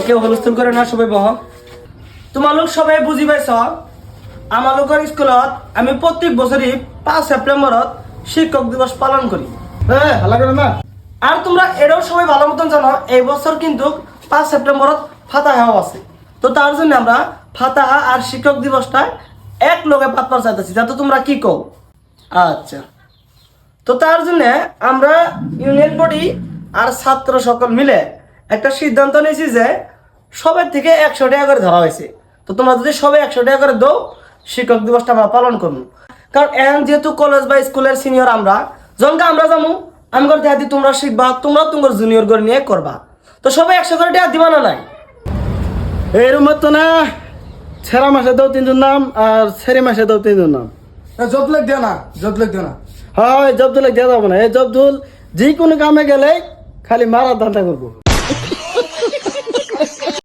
কেউ হলস্থল করে না, সবাই বহ। তোমালোক সবাই বুঝি পাইছ, আমালোকৰ স্কুলত আমি প্রত্যেক বছরই 5 সেপ্টেম্বরত শিক্ষক দিবস পালন করি। আর তোমরা এটাও সবাই ভালো মতন জানো, এই বছর কিন্তু 5 সেপ্টেম্বরত ফাতাহাও আছে। তো তার জন্য আমরা ফাতাহা আর শিক্ষক দিবসটা এক লগে পাতবার চাইতেছি, যাতে তোমরা কি কও। আচ্ছা, তো তার জন্য আমরা ইউনিয়ন বডি আর ছাত্র সকল মিলে একটা সিদ্ধান্ত নিয়েছি যে সবার থেকে 100 টাকা করে ধরা হয়েছে। তো তোমরা যদি সবাই 100 টাকা করে দাও, শিক্ষক দিবসটা আমরা পালন করবো। কারণ এখন যেহেতু কলেজ বা স্কুলের সিনিয়র আমরা, যখন আমরা যাবো আমি করে দেখা দিই, তোমরা শিখবা, তোমরা তোমার জুনিয়র করে নিয়ে করবা। তো সবাই 100 করে টাকা দিবা না নাই? এরম তো না, ছেড়া মাসে দাও 3 জন নাম আর ছেড়ে মাসে দাও 3 জন নাম। জব লেখ দেও না, জব লেখ দেও না। হয় জব দিলে দেওয়া যাবো না। এই জব ধুল যে কোনো কামে গেলে খালি মারার ধান্দা করবো।